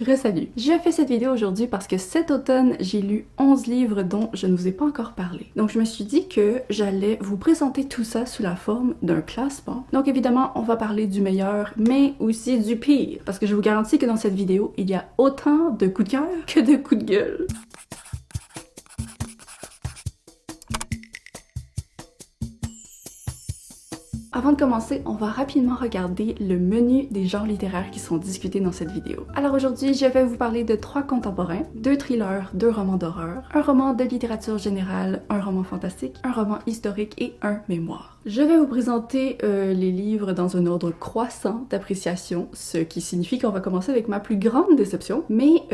Re-salut! Je fais cette vidéo aujourd'hui parce que cet automne, j'ai lu 11 livres dont je ne vous ai pas encore parlé. Donc je me suis dit que j'allais vous présenter tout ça sous la forme d'un classement. Donc évidemment, on va parler du meilleur, mais aussi du pire, parce que je vous garantis que dans cette vidéo, il y a autant de coups de cœur que de coups de gueule. Avant de commencer, on va rapidement regarder le menu des genres littéraires qui sont discutés dans cette vidéo. Alors aujourd'hui, je vais vous parler de 3 contemporains, 2 thrillers, 2 romans d'horreur, un roman de littérature générale, un roman fantastique, un roman historique et un mémoire. Je vais vous présenter les livres dans un ordre croissant d'appréciation, ce qui signifie qu'on va commencer avec ma plus grande déception, mais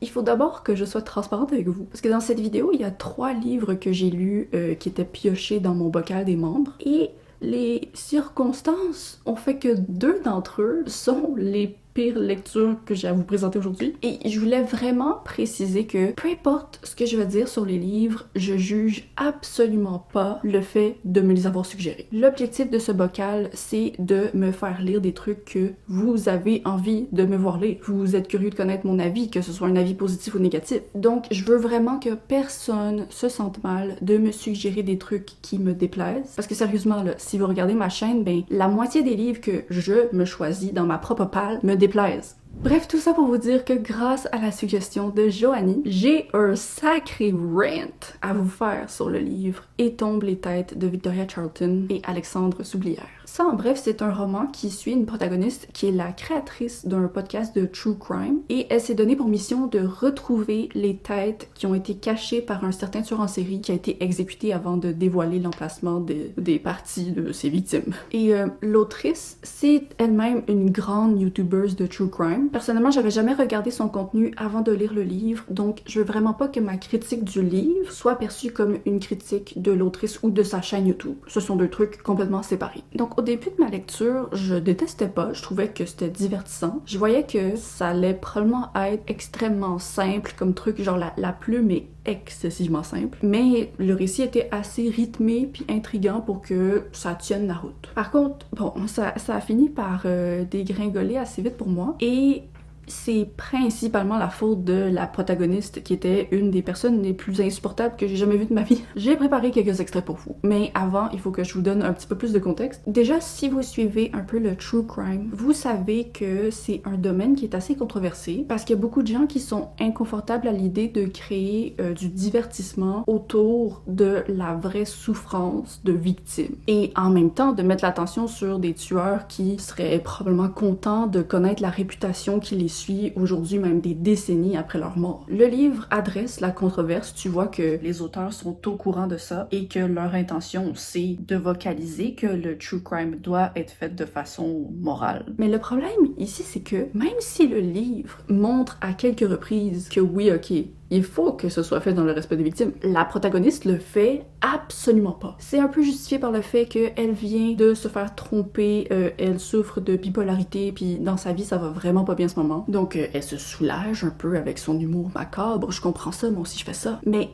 il faut d'abord que je sois transparente avec vous. Parce que dans cette vidéo, il y a 3 livres que j'ai lus qui étaient piochés dans mon bocal des membres, et les circonstances ont fait que 2 d'entre eux sont les pires lectures que j'ai à vous présenter aujourd'hui. Et je voulais vraiment préciser que peu importe ce que je vais dire sur les livres, je juge absolument pas le fait de me les avoir suggérés. L'objectif de ce bocal, c'est de me faire lire des trucs que vous avez envie de me voir lire. Vous êtes curieux de connaître mon avis, que ce soit un avis positif ou négatif. Donc, je veux vraiment que personne se sente mal de me suggérer des trucs qui me déplaisent. Parce que sérieusement, là, si vous regardez ma chaîne, ben, la moitié des livres que je me choisis dans ma propre palle me déplaisent. Bref, tout ça pour vous dire que grâce à la suggestion de Joanie, j'ai un sacré rant à vous faire sur le livre Et tombent les têtes de Victoria Charlton et Alexandre Soublière. Ça, en bref, c'est un roman qui suit une protagoniste qui est la créatrice d'un podcast de true crime et elle s'est donnée pour mission de retrouver les têtes qui ont été cachées par un certain tueur en série qui a été exécuté avant de dévoiler l'emplacement des parties de ses victimes. Et l'autrice, c'est elle-même une grande youtubeuse de true crime. Personnellement, j'avais jamais regardé son contenu avant de lire le livre, donc je veux vraiment pas que ma critique du livre soit perçue comme une critique de l'autrice ou de sa chaîne YouTube. Ce sont 2 trucs complètement séparés. Donc au début de ma lecture, je détestais pas, je trouvais que c'était divertissant. Je voyais que ça allait probablement être extrêmement simple comme truc, genre la plume est excessivement simple, mais le récit était assez rythmé puis intriguant pour que ça tienne la route. Par contre, bon, ça a fini par dégringoler assez vite pour moi et c'est principalement la faute de la protagoniste qui était une des personnes les plus insupportables que j'ai jamais vues de ma vie. J'ai préparé quelques extraits pour vous, mais avant, il faut que je vous donne un petit peu plus de contexte. Déjà, si vous suivez un peu le true crime, vous savez que c'est un domaine qui est assez controversé parce qu'il y a beaucoup de gens qui sont inconfortables à l'idée de créer du divertissement autour de la vraie souffrance de victimes. Et en même temps, de mettre l'attention sur des tueurs qui seraient probablement contents de connaître la réputation qui les suit aujourd'hui, même des décennies après leur mort. Le livre adresse la controverse, tu vois que les auteurs sont au courant de ça et que leur intention, c'est de vocaliser que le true crime doit être fait de façon morale. Mais le problème ici, c'est que même si le livre montre à quelques reprises que oui, ok, il faut que ce soit fait dans le respect des victimes, la protagoniste le fait absolument pas. C'est un peu justifié par le fait qu'elle vient de se faire tromper, elle souffre de bipolarité, puis dans sa vie, ça va vraiment pas bien en ce moment. Donc, elle se soulage un peu avec son humour macabre, je comprends ça, moi aussi je fais ça. Mais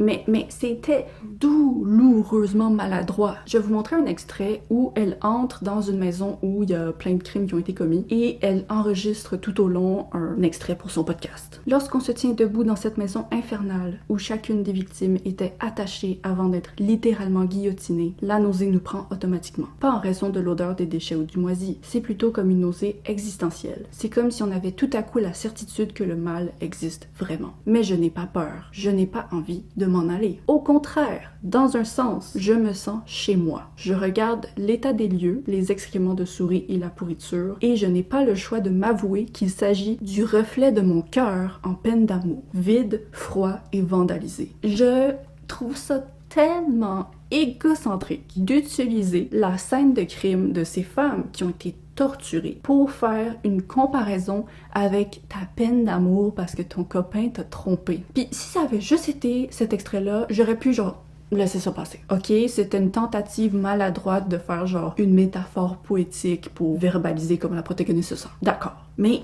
c'était douloureusement maladroit. Je vais vous montrer un extrait où elle entre dans une maison où il y a plein de crimes qui ont été commis et elle enregistre tout au long un extrait pour son podcast. Lorsqu'on se tient debout dans cette maison infernale où chacune des victimes était attachée avant d'être littéralement guillotinée, la nausée nous prend automatiquement. Pas en raison de l'odeur des déchets ou du moisi, c'est plutôt comme une nausée existentielle. C'est comme si on avait tout à coup la certitude que le mal existe vraiment. Mais je n'ai pas peur, je n'ai pas envie de m'en aller. Au contraire, dans un sens, je me sens chez moi. Je regarde l'état des lieux, les excréments de souris et la pourriture, et je n'ai pas le choix de m'avouer qu'il s'agit du reflet de mon cœur en peine d'amour, vide, froid et vandalisé. Je trouve ça tellement égocentrique d'utiliser la scène de crime de ces femmes qui ont été torturées pour faire une comparaison avec ta peine d'amour parce que ton copain t'a trompé. Puis si ça avait juste été cet extrait-là, j'aurais pu genre laisser ça passer. Ok, c'était une tentative maladroite de faire genre une métaphore poétique pour verbaliser comment la protagoniste se sent. D'accord. Mais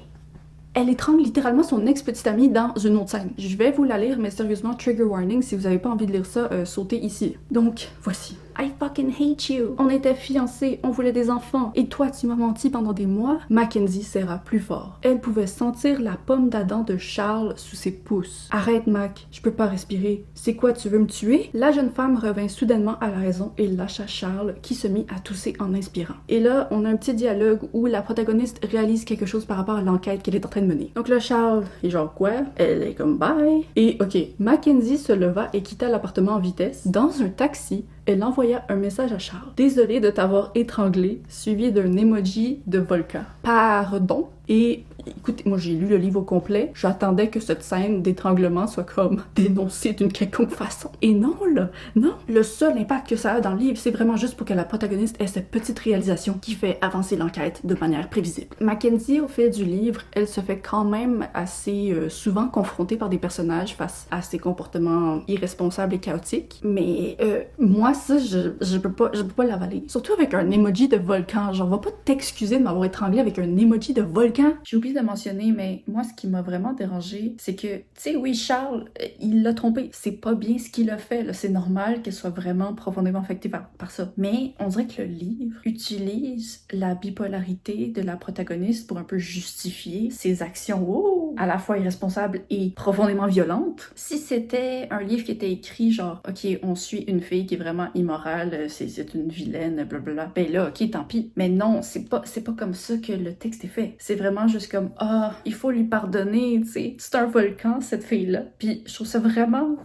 Elle étrangle littéralement son ex-petite amie dans une autre scène. Je vais vous la lire, mais sérieusement, trigger warning, si vous avez pas envie de lire ça, sautez ici. Donc, voici. I fucking hate you. On était fiancés, on voulait des enfants, et toi tu m'as menti pendant des mois. Mackenzie serra plus fort. Elle pouvait sentir la pomme d'Adam de Charles sous ses pouces. Arrête Mac, je peux pas respirer. C'est quoi, tu veux me tuer? La jeune femme revint soudainement à la raison et lâcha Charles qui se mit à tousser en inspirant. Et là, on a un petit dialogue où la protagoniste réalise quelque chose par rapport à l'enquête qu'elle est en train de mener. Donc là, Charles est genre quoi? Elle est comme bye. Et ok, Mackenzie se leva et quitta l'appartement en vitesse. Dans un taxi, elle envoya un message à Charles. Désolée de t'avoir étranglé, suivi d'un emoji de volcan. Pardon. Et écoutez, moi j'ai lu le livre au complet, j'attendais que cette scène d'étranglement soit comme dénoncée d'une quelconque façon. Et non là, non. Le seul impact que ça a dans le livre, c'est vraiment juste pour que la protagoniste ait cette petite réalisation qui fait avancer l'enquête de manière prévisible. Mackenzie, au fil du livre, elle se fait quand même assez souvent confrontée par des personnages face à ses comportements irresponsables et chaotiques. Mais moi ça, je peux pas l'avaler. Surtout avec un emoji de volcan. Genre, va pas t'excuser de m'avoir étranglé avec un emoji de volcan. J'ai oublié de mentionner, mais moi, ce qui m'a vraiment dérangée, c'est que, tu sais, oui, Charles, il l'a trompé. C'est pas bien ce qu'il a fait, là. C'est normal qu'elle soit vraiment profondément affectée par ça. Mais on dirait que le livre utilise la bipolarité de la protagoniste pour un peu justifier ses actions, à la fois irresponsables et profondément violentes. Si c'était un livre qui était écrit genre, ok, on suit une fille qui est vraiment immorale, c'est une vilaine, blablabla, ben là, ok, tant pis. Mais non, c'est pas comme ça que le texte est fait. C'est vraiment juste comme, il faut lui pardonner, tu sais. C'est un volcan, cette fille-là. Puis je trouve ça vraiment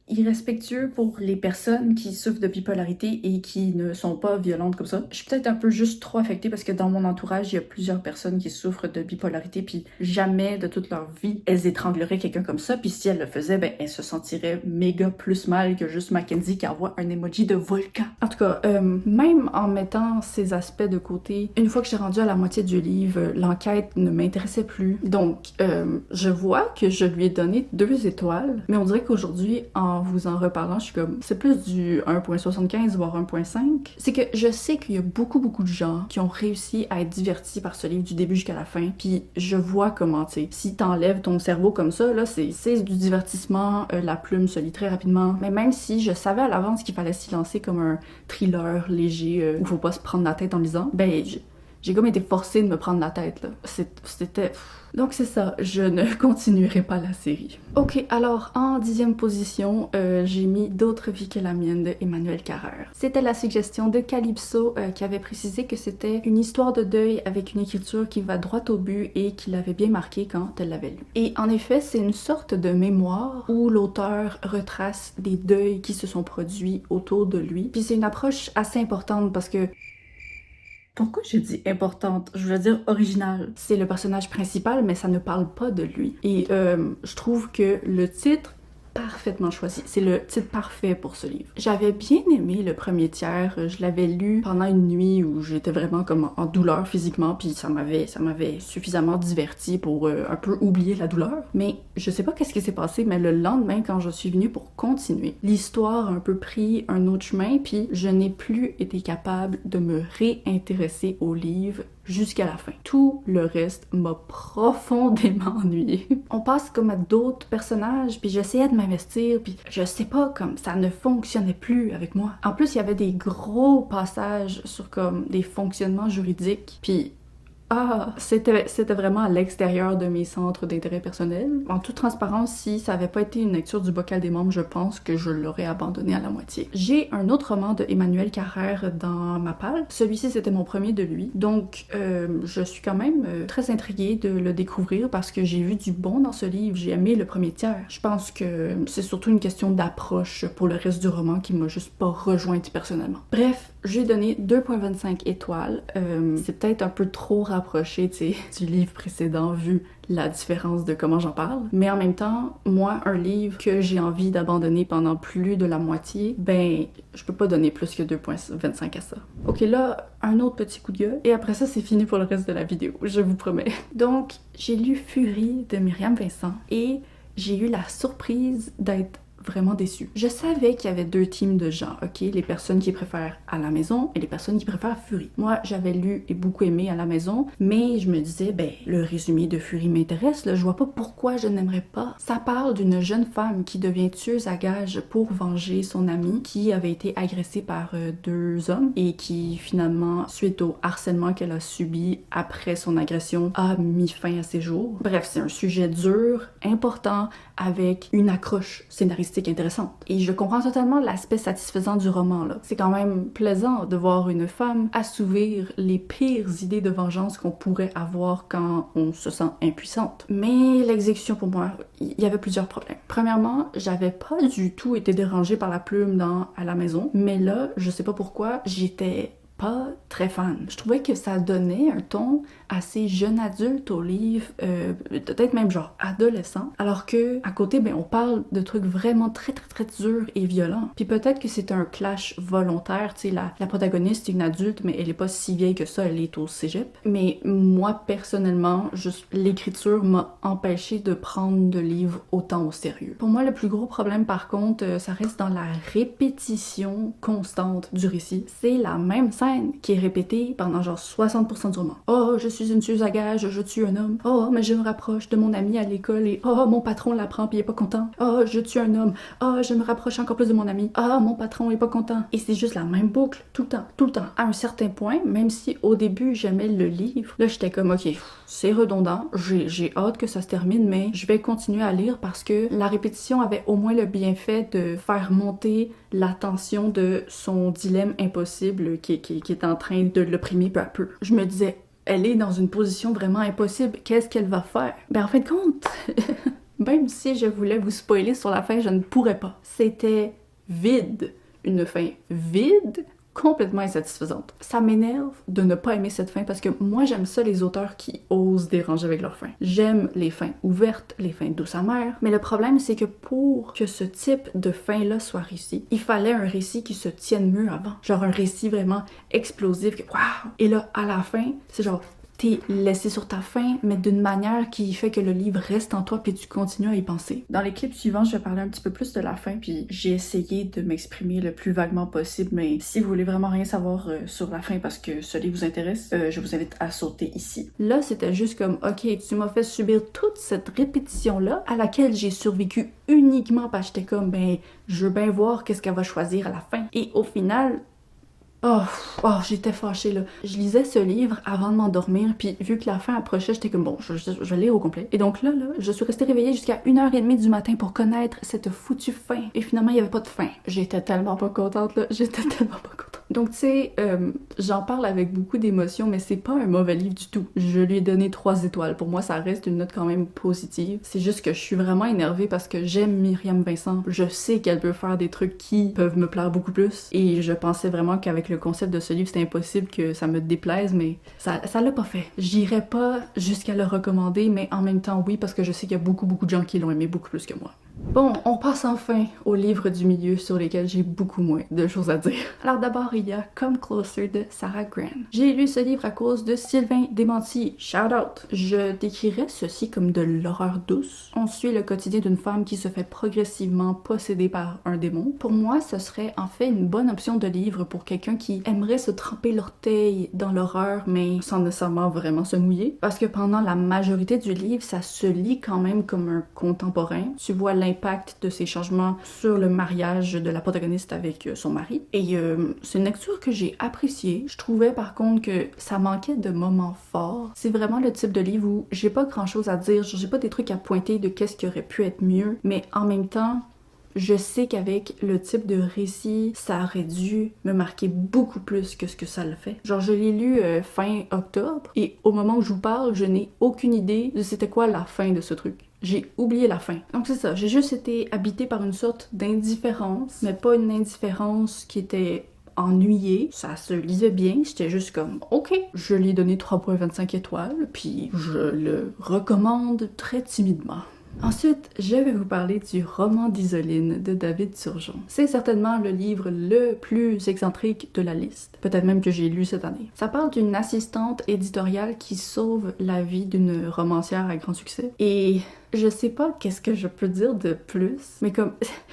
irrespectueux pour les personnes qui souffrent de bipolarité et qui ne sont pas violentes comme ça. Je suis peut-être un peu juste trop affectée parce que dans mon entourage, il y a plusieurs personnes qui souffrent de bipolarité puis jamais de toute leur vie, elles étrangleraient quelqu'un comme ça. Puis si elles le faisaient, ben elles se sentiraient méga plus mal que juste Mackenzie qui envoie un emoji de volcan. En tout cas, même en mettant ces aspects de côté, une fois que j'ai rendu à la moitié du livre, l'enquête ne m'intéressait plus. Donc, je vois que je lui ai donné 2 étoiles, mais on dirait qu'aujourd'hui, en vous en reparlant, je suis comme, c'est plus du 1.75 voire 1.5. C'est que je sais qu'il y a beaucoup de gens qui ont réussi à être divertis par ce livre du début jusqu'à la fin, puis je vois comment, tu sais, si t'enlèves ton cerveau comme ça, là, c'est du divertissement, la plume se lit très rapidement, mais même si je savais à l'avance qu'il fallait s'y lancer comme un thriller léger, où faut pas se prendre la tête en lisant, ben j'ai comme été forcée de me prendre la tête, là. C'était... Donc c'est ça, je ne continuerai pas la série. Ok, alors en 10e position, j'ai mis D'autres vies que la mienne de Emmanuel Carrère. C'était la suggestion de Calypso qui avait précisé que c'était une histoire de deuil avec une écriture qui va droit au but et qui l'avait bien marqué quand elle l'avait lu. Et en effet, c'est une sorte de mémoire où l'auteur retrace des deuils qui se sont produits autour de lui. Puis c'est une approche assez importante parce que... Pourquoi j'ai dit importante? Je veux dire originale. C'est le personnage principal, mais ça ne parle pas de lui. Et je trouve que le titre parfaitement choisi. C'est le titre parfait pour ce livre. J'avais bien aimé le premier tiers. Je l'avais lu pendant une nuit où j'étais vraiment comme en douleur physiquement, puis ça m'avait suffisamment diverti pour un peu oublier la douleur. Mais je sais pas qu'est-ce qui s'est passé, mais le lendemain, quand je suis venue pour continuer, l'histoire a un peu pris un autre chemin, puis je n'ai plus été capable de me réintéresser au livre jusqu'à la fin. Tout le reste m'a profondément ennuyée. On passe comme à d'autres personnages, puis j'essayais de m'investir, puis je sais pas, comme ça ne fonctionnait plus avec moi. En plus, il y avait des gros passages sur comme des fonctionnements juridiques, puis c'était vraiment à l'extérieur de mes centres d'intérêt personnel. En toute transparence, si ça avait pas été une lecture du Bocal des membres, je pense que je l'aurais abandonné à la moitié. J'ai un autre roman de Emmanuel Carrère dans ma palle. Celui-ci, c'était mon premier de lui. Donc, je suis quand même très intriguée de le découvrir parce que j'ai vu du bon dans ce livre. J'ai aimé le premier tiers. Je pense que c'est surtout une question d'approche pour le reste du roman qui m'a juste pas rejointe personnellement. Bref, j'ai donné 2.25 étoiles. C'est peut-être un peu trop rapproché, tu sais, du livre précédent vu la différence de comment j'en parle. Mais en même temps, moi, un livre que j'ai envie d'abandonner pendant plus de la moitié, ben, je peux pas donner plus que 2.25 à ça. Ok, là, un autre petit coup de gueule. Et après ça, c'est fini pour le reste de la vidéo, je vous promets. Donc, j'ai lu Furie de Myriam Vincent et j'ai eu la surprise d'être vraiment déçue. Je savais qu'il y avait deux teams de gens, ok? Les personnes qui préfèrent à la maison et les personnes qui préfèrent Fury. Moi, j'avais lu et beaucoup aimé à la maison, mais je me disais, ben, le résumé de Fury m'intéresse, là, je vois pas pourquoi je n'aimerais pas. Ça parle d'une jeune femme qui devient tueuse à gages pour venger son amie qui avait été agressée par deux hommes et qui finalement, suite au harcèlement qu'elle a subi après son agression, a mis fin à ses jours. Bref, c'est un sujet dur, important, avec une accroche scénaristique intéressante. Et je comprends totalement l'aspect satisfaisant du roman, là. C'est quand même plaisant de voir une femme assouvir les pires idées de vengeance qu'on pourrait avoir quand on se sent impuissante. Mais l'exécution, pour moi, il y avait plusieurs problèmes. Premièrement, j'avais pas du tout été dérangée par la plume dans À la maison, mais là, je sais pas pourquoi, j'étais pas très fan. Je trouvais que ça donnait un ton assez jeune adulte au livre, peut-être même genre adolescent, alors que à côté, ben on parle de trucs vraiment très durs et violents. Puis peut-être que c'est un clash volontaire, tu sais, la protagoniste est une adulte, mais elle est pas si vieille que ça, elle est au cégep. Mais moi, personnellement, juste l'écriture m'a empêché de prendre le livre autant au sérieux. Pour moi, le plus gros problème, par contre, ça reste dans la répétition constante du récit. C'est la même scène qui est répétée pendant genre 60% du roman. Oh, je suis une tueuse à gages, je tue un homme. Oh, mais je me rapproche de mon ami à l'école et oh, mon patron l'apprend puis il est pas content. Oh, je tue un homme. Oh, je me rapproche encore plus de mon ami. Oh, mon patron est pas content. Et c'est juste la même boucle, tout le temps. À un certain point, même si au début j'aimais le livre, là j'étais comme ok, c'est redondant, j'ai hâte que ça se termine, mais je vais continuer à lire parce que la répétition avait au moins le bienfait de faire monter la tension de son dilemme impossible qui est en train de l'opprimer peu à peu. Je me disais, elle est dans une position vraiment impossible, qu'est-ce qu'elle va faire? Ben en fin de compte, même si je voulais vous spoiler sur la fin, je ne pourrais pas. C'était vide. Une fin vide, complètement insatisfaisante. Ça m'énerve de ne pas aimer cette fin parce que moi j'aime ça les auteurs qui osent déranger avec leur fin. J'aime les fins ouvertes, les fins douces amères, mais le problème c'est que pour que ce type de fin-là soit réussi, il fallait un récit qui se tienne mieux avant. Genre un récit vraiment explosif, que waouh! Et là, à la fin, c'est genre t'es laissé sur ta faim, mais d'une manière qui fait que le livre reste en toi puis tu continues à y penser. Dans les clips suivants, je vais parler un petit peu plus de la fin puis j'ai essayé de m'exprimer le plus vaguement possible, mais si vous voulez vraiment rien savoir sur la fin parce que ce livre vous intéresse, je vous invite à sauter ici. Là, c'était juste comme, ok, tu m'as fait subir toute cette répétition-là à laquelle j'ai survécu uniquement parce que j'étais comme, ben, je veux bien voir qu'est-ce qu'elle va choisir à la fin. Et au final, oh, j'étais fâchée là. Je lisais ce livre avant de m'endormir, puis vu que la fin approchait, j'étais comme bon, je vais lire au complet. Et donc là, je suis restée réveillée jusqu'à 1h30 du matin pour connaître cette foutue fin. Et finalement, il n'y avait pas de fin. J'étais tellement pas contente là, j'étais tellement pas contente. Donc tu sais, j'en parle avec beaucoup d'émotion, mais c'est pas un mauvais livre du tout. Je lui ai donné 3 étoiles. Pour moi, ça reste une note quand même positive. C'est juste que je suis vraiment énervée parce que j'aime Myriam Vincent. Je sais qu'elle peut faire des trucs qui peuvent me plaire beaucoup plus. Et je pensais vraiment qu'avec le concept de ce livre, c'était impossible que ça me déplaise, mais ça l'a pas fait. J'irais pas jusqu'à le recommander, mais en même temps, oui, parce que je sais qu'il y a beaucoup de gens qui l'ont aimé beaucoup plus que moi. Bon, on passe enfin aux livres du milieu sur lesquels j'ai beaucoup moins de choses à dire. Alors d'abord, il y a Come Closer de Sarah Gran. J'ai lu ce livre à cause de Sylvain Desmentiers. Shout out! Je décrirais ceci comme de l'horreur douce. On suit le quotidien d'une femme qui se fait progressivement posséder par un démon. Pour moi, ce serait en fait une bonne option de livre pour quelqu'un qui aimerait se tremper l'orteil dans l'horreur, mais sans nécessairement vraiment se mouiller. Parce que pendant la majorité du livre, ça se lit quand même comme un contemporain. Tu vois l'impact de ces changements sur le mariage de la protagoniste avec son mari. Et c'est une lecture que j'ai appréciée. Je trouvais par contre que ça manquait de moments forts. C'est vraiment le type de livre où j'ai pas grand chose à dire, j'ai pas des trucs à pointer de qu'est-ce qui aurait pu être mieux, mais en même temps, je sais qu'avec le type de récit, ça aurait dû me marquer beaucoup plus que ce que ça le fait. Genre, je l'ai lu fin octobre, et au moment où je vous parle, je n'ai aucune idée de c'était quoi la fin de ce truc. J'ai oublié la fin. Donc c'est ça, j'ai juste été habitée par une sorte d'indifférence, mais pas une indifférence qui était ennuyée, ça se lisait bien, j'étais juste comme ok, je lui ai donné 3.25 étoiles, puis je le recommande très timidement. Ensuite, je vais vous parler du roman d'Isoline de David Turgeon. C'est certainement le livre le plus excentrique de la liste, peut-être même que j'ai lu cette année. Ça parle d'une assistante éditoriale qui sauve la vie d'une romancière à grand succès. Et je sais pas qu'est-ce que je peux dire de plus, mais comme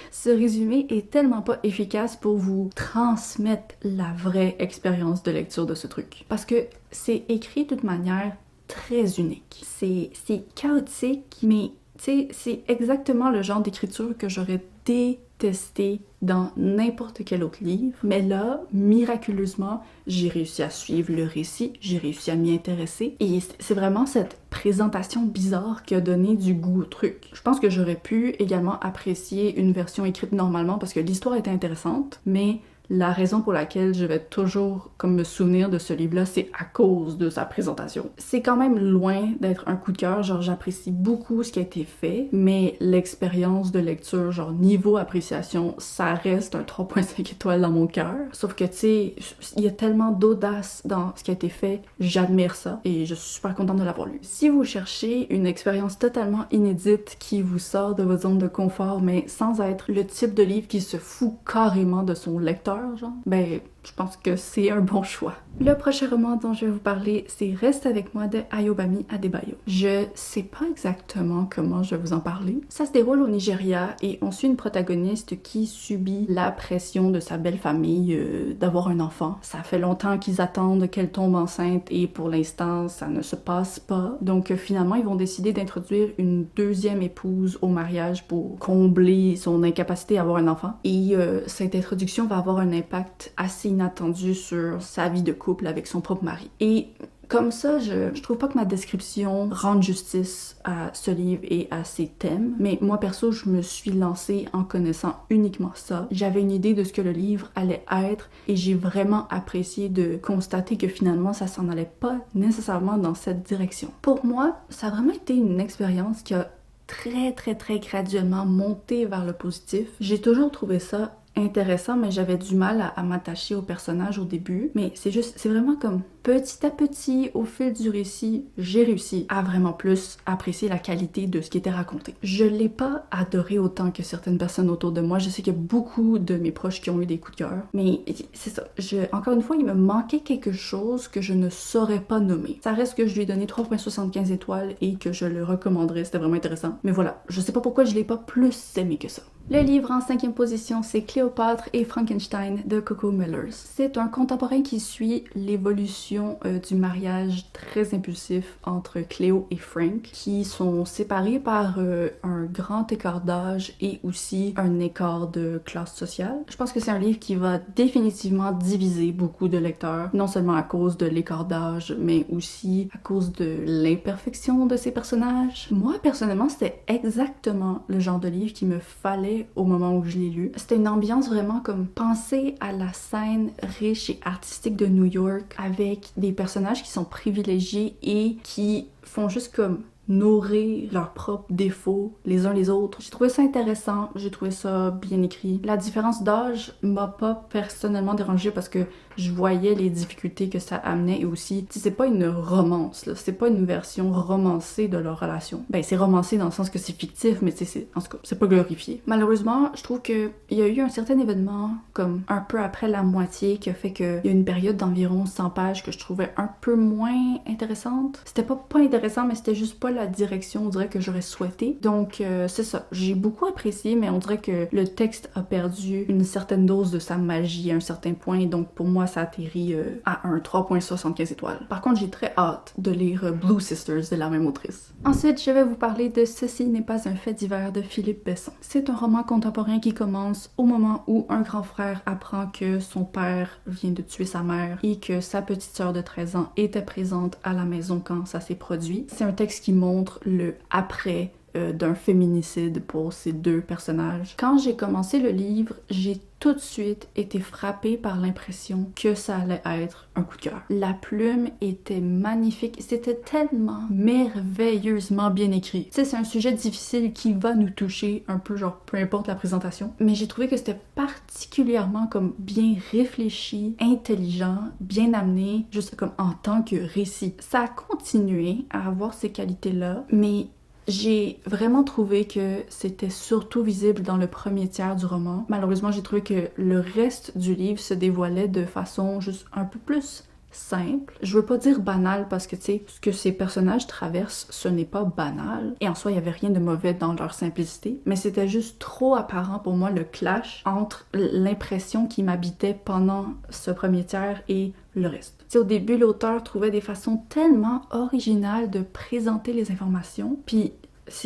ce résumé est tellement pas efficace pour vous transmettre la vraie expérience de lecture de ce truc. Parce que c'est écrit d'une manière très unique. C'est chaotique, mais tu sais, c'est exactement le genre d'écriture que j'aurais détesté dans n'importe quel autre livre. Mais là, miraculeusement, j'ai réussi à suivre le récit, j'ai réussi à m'y intéresser. Et c'est vraiment cette présentation bizarre qui a donné du goût au truc. Je pense que j'aurais pu également apprécier une version écrite normalement parce que l'histoire était intéressante, mais la raison pour laquelle je vais toujours comme me souvenir de ce livre-là, c'est à cause de sa présentation. C'est quand même loin d'être un coup de cœur, genre j'apprécie beaucoup ce qui a été fait, mais l'expérience de lecture, genre niveau appréciation, ça reste un 3.5 étoiles dans mon cœur. Sauf que tu sais, il y a tellement d'audace dans ce qui a été fait, j'admire ça et je suis super contente de l'avoir lu. Si vous cherchez une expérience totalement inédite qui vous sort de votre zone de confort, mais sans être le type de livre qui se fout carrément de son lecteur, genre, ben, je pense que c'est un bon choix. Le prochain roman dont je vais vous parler, c'est Reste avec moi de Ayobami Adebayo. Je sais pas exactement comment je vais vous en parler. Ça se déroule au Nigeria et on suit une protagoniste qui subit la pression de sa belle famille d'avoir un enfant. Ça fait longtemps qu'ils attendent qu'elle tombe enceinte et pour l'instant, ça ne se passe pas. Donc finalement, ils vont décider d'introduire une deuxième épouse au mariage pour combler son incapacité à avoir un enfant. Et cette introduction va avoir un impact assez inattendu sur sa vie de couple avec son propre mari. Et comme ça, je trouve pas que ma description rende justice à ce livre et à ses thèmes, mais moi perso, je me suis lancée en connaissant uniquement ça. J'avais une idée de ce que le livre allait être et j'ai vraiment apprécié de constater que finalement, ça s'en allait pas nécessairement dans cette direction. Pour moi, ça a vraiment été une expérience qui a très graduellement monté vers le positif. J'ai toujours trouvé ça intéressant, mais j'avais du mal à m'attacher au personnage au début. Mais c'est vraiment comme petit à petit, au fil du récit, j'ai réussi à vraiment plus apprécier la qualité de ce qui était raconté. Je l'ai pas adoré autant que certaines personnes autour de moi. Je sais qu'il y a beaucoup de mes proches qui ont eu des coups de cœur. Mais c'est ça. Encore une fois, il me manquait quelque chose que je ne saurais pas nommer. Ça reste que je lui ai donné 3.75 étoiles et que je le recommanderais. C'était vraiment intéressant. Mais voilà, je sais pas pourquoi je l'ai pas plus aimé que ça. Le livre en 5e position, c'est Cléopâtre et Frankenstein de Coco Mellers. C'est un contemporain qui suit l'évolution du mariage très impulsif entre Cléo et Frank, qui sont séparés par un grand écart d'âge et aussi un écart de classe sociale. Je pense que c'est un livre qui va définitivement diviser beaucoup de lecteurs, non seulement à cause de l'écart d'âge, mais aussi à cause de l'imperfection de ses personnages. Moi, personnellement, c'était exactement le genre de livre qu'il me fallait au moment où je l'ai lu. C'était une ambiance vraiment comme penser à la scène riche et artistique de New York avec des personnages qui sont privilégiés et qui font juste comme nourrir leurs propres défauts les uns les autres. J'ai trouvé ça intéressant, j'ai trouvé ça bien écrit. La différence d'âge m'a pas personnellement dérangée parce que je voyais les difficultés que ça amenait et aussi, c'est pas une romance, là. C'est pas une version romancée de leur relation. Ben, c'est romancé dans le sens que c'est fictif, mais en tout cas, c'est pas glorifié. Malheureusement, je trouve qu'il y a eu un certain événement, comme un peu après la moitié, qui a fait qu'il y a une période d'environ 100 pages que je trouvais un peu moins intéressante. C'était pas intéressant, mais c'était juste pas la direction, on dirait, que j'aurais souhaité. Donc, c'est ça. J'ai beaucoup apprécié, mais on dirait que le texte a perdu une certaine dose de sa magie à un certain point, donc pour moi, ça atterrit à un 3.75 étoiles. Par contre, j'ai très hâte de lire Blue Sisters de la même autrice. Ensuite, je vais vous parler de Ceci n'est pas un fait divers de Philippe Besson. C'est un roman contemporain qui commence au moment où un grand frère apprend que son père vient de tuer sa mère et que sa petite sœur de 13 ans était présente à la maison quand ça s'est produit. C'est un texte qui montre le après d'un féminicide pour ces deux personnages. Quand j'ai commencé le livre, j'ai tout de suite été frappée par l'impression que ça allait être un coup de cœur. La plume était magnifique, c'était tellement merveilleusement bien écrit. Tu sais, c'est un sujet difficile qui va nous toucher un peu, genre peu importe la présentation, mais j'ai trouvé que c'était particulièrement comme bien réfléchi, intelligent, bien amené, juste comme en tant que récit. Ça a continué à avoir ces qualités-là, mais J'ai vraiment trouvé que c'était surtout visible dans le premier tiers du roman. Malheureusement, j'ai trouvé que le reste du livre se dévoilait de façon juste un peu plus simple. Je veux pas dire banal parce que, tu sais, ce que ces personnages traversent, ce n'est pas banal. Et en soi, il y avait rien de mauvais dans leur simplicité, mais c'était juste trop apparent pour moi le clash entre l'impression qui m'habitait pendant ce premier tiers et le reste. Tu sais, au début, l'auteur trouvait des façons tellement originales de présenter les informations, puis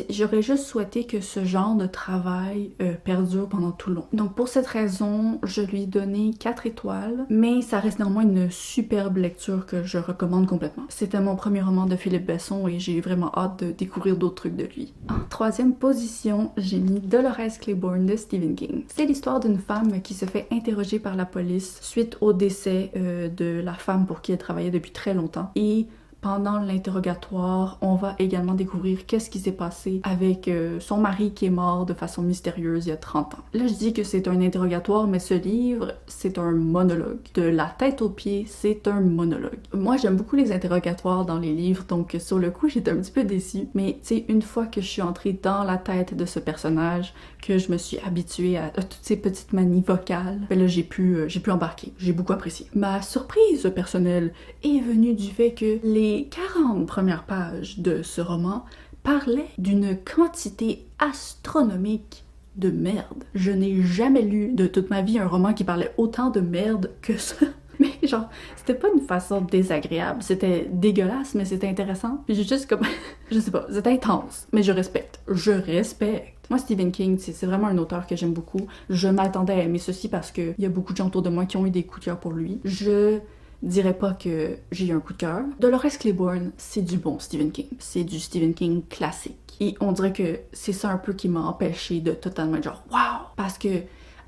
j'aurais juste souhaité que ce genre de travail perdure pendant tout le long. Donc pour cette raison, je lui ai donné 4 étoiles, mais ça reste néanmoins une superbe lecture que je recommande complètement. C'était mon premier roman de Philippe Besson et j'ai vraiment hâte de découvrir d'autres trucs de lui. En troisième position, j'ai mis Dolores Claiborne de Stephen King. C'est l'histoire d'une femme qui se fait interroger par la police suite au décès de la femme pour qui elle travaillait depuis très longtemps. Et pendant l'interrogatoire, on va également découvrir qu'est-ce qui s'est passé avec son mari qui est mort de façon mystérieuse il y a 30 ans. Là, je dis que c'est un interrogatoire, mais ce livre, c'est un monologue. De la tête aux pieds, c'est un monologue. Moi, j'aime beaucoup les interrogatoires dans les livres, donc sur le coup, j'étais un petit peu déçue. Mais tu sais, une fois que je suis entrée dans la tête de ce personnage, que je me suis habituée à toutes ces petites manies vocales, ben là, j'ai pu embarquer. J'ai beaucoup apprécié. Ma surprise personnelle est venue du fait que les 40 premières pages de ce roman parlaient d'une quantité astronomique de merde. Je n'ai jamais lu de toute ma vie un roman qui parlait autant de merde que ça. Mais genre, c'était pas une façon désagréable, c'était dégueulasse, mais c'était intéressant. Puis j'ai juste comme, je sais pas, c'était intense, mais je respecte. Je respecte. Moi, Stephen King, c'est vraiment un auteur que j'aime beaucoup. Je m'attendais à aimer ceci parce que il y a beaucoup de gens autour de moi qui ont eu des coups de cœur pour lui. Je dirais pas que j'ai eu un coup de cœur. Dolores Claiborne, c'est du bon Stephen King. C'est du Stephen King classique. Et on dirait que c'est ça un peu qui m'a empêché de totalement être genre « wow !» Parce que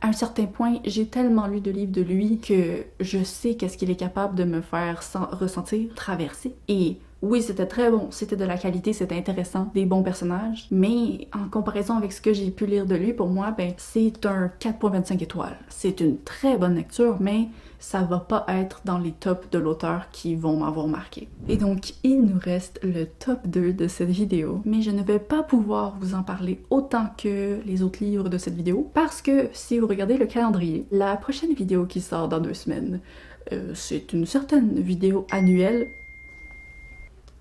à un certain point, j'ai tellement lu de livres de lui que je sais qu'est-ce qu'il est capable de me faire ressentir, traverser. Et oui, c'était très bon, c'était de la qualité, c'était intéressant, des bons personnages, mais en comparaison avec ce que j'ai pu lire de lui, pour moi, ben, c'est un 4.25 étoiles. C'est une très bonne lecture, mais ça va pas être dans les tops de l'auteur qui vont m'avoir marqué. Et donc, il nous reste le top 2 de cette vidéo, mais je ne vais pas pouvoir vous en parler autant que les autres livres de cette vidéo, parce que si vous regardez le calendrier, la prochaine vidéo qui sort dans 2 semaines, c'est une certaine vidéo annuelle.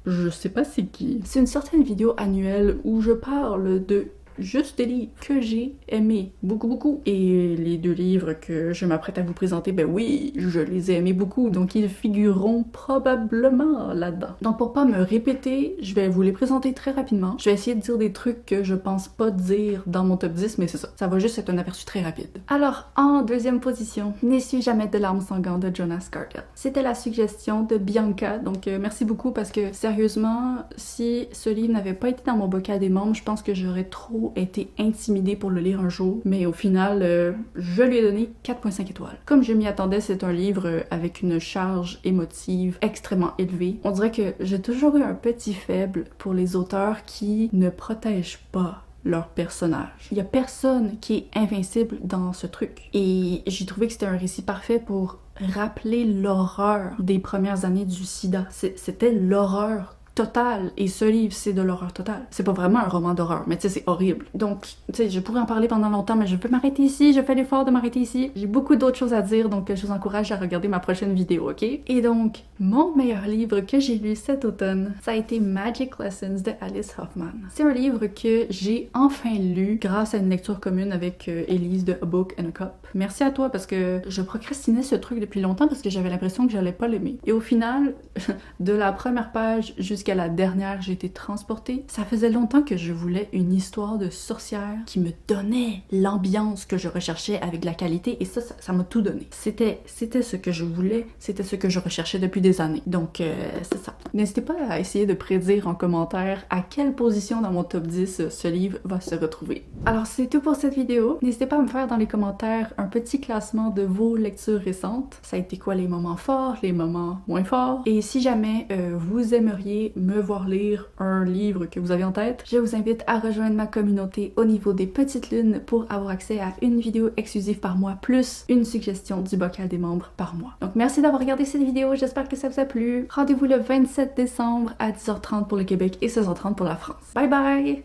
Je sais pas c'est qui. C'est une certaine vidéo annuelle où je parle de juste des livres que j'ai aimés beaucoup. Et les 2 livres que je m'apprête à vous présenter, ben oui, je les ai aimés beaucoup, donc ils figureront probablement là-dedans. Donc pour pas me répéter, je vais vous les présenter très rapidement. Je vais essayer de dire des trucs que je pense pas dire dans mon top 10, mais c'est ça. Ça va juste être un aperçu très rapide. Alors, en deuxième position, N'essuie jamais de larmes sanglantes de Jonas Gardell. C'était la suggestion de Bianca, donc merci beaucoup parce que sérieusement, si ce livre n'avait pas été dans mon bocal des membres, je pense que j'aurais trop été intimidée pour le lire un jour, mais au final, je lui ai donné 4.5 étoiles. Comme je m'y attendais, c'est un livre avec une charge émotive extrêmement élevée. On dirait que j'ai toujours eu un petit faible pour les auteurs qui ne protègent pas leur personnage. Il y a personne qui est invincible dans ce truc. Et j'ai trouvé que c'était un récit parfait pour rappeler l'horreur des premières années du sida. C'était l'horreur totale, et ce livre, c'est de l'horreur totale. C'est pas vraiment un roman d'horreur, mais tu sais, c'est horrible. Donc, tu sais, je pourrais en parler pendant longtemps, mais je peux m'arrêter ici, je fais l'effort de m'arrêter ici. J'ai beaucoup d'autres choses à dire, donc je vous encourage à regarder ma prochaine vidéo, ok? Et donc, mon meilleur livre que j'ai lu cet automne, ça a été Magic Lessons de Alice Hoffman. C'est un livre que j'ai enfin lu grâce à une lecture commune avec Elise de A Book and a Cup. Merci à toi parce que je procrastinais ce truc depuis longtemps parce que j'avais l'impression que j'allais pas l'aimer. Et au final, de la première page jusqu'à la dernière, j'ai été transportée. Ça faisait longtemps que je voulais une histoire de sorcière qui me donnait l'ambiance que je recherchais avec de la qualité et ça m'a tout donné. C'était ce que je voulais, c'était ce que je recherchais depuis des années. Donc, c'est ça. N'hésitez pas à essayer de prédire en commentaire à quelle position dans mon top 10 ce livre va se retrouver. Alors, c'est tout pour cette vidéo. N'hésitez pas à me faire dans les commentaires un petit classement de vos lectures récentes. Ça a été quoi les moments forts, les moments moins forts. Et si jamais vous aimeriez me voir lire un livre que vous avez en tête, je vous invite à rejoindre ma communauté au niveau des petites lunes pour avoir accès à une vidéo exclusive par mois plus une suggestion du bocal des membres par mois. Donc merci d'avoir regardé cette vidéo, j'espère que ça vous a plu. Rendez-vous le 27 décembre à 10h30 pour le Québec et 16h30 pour la France. Bye bye!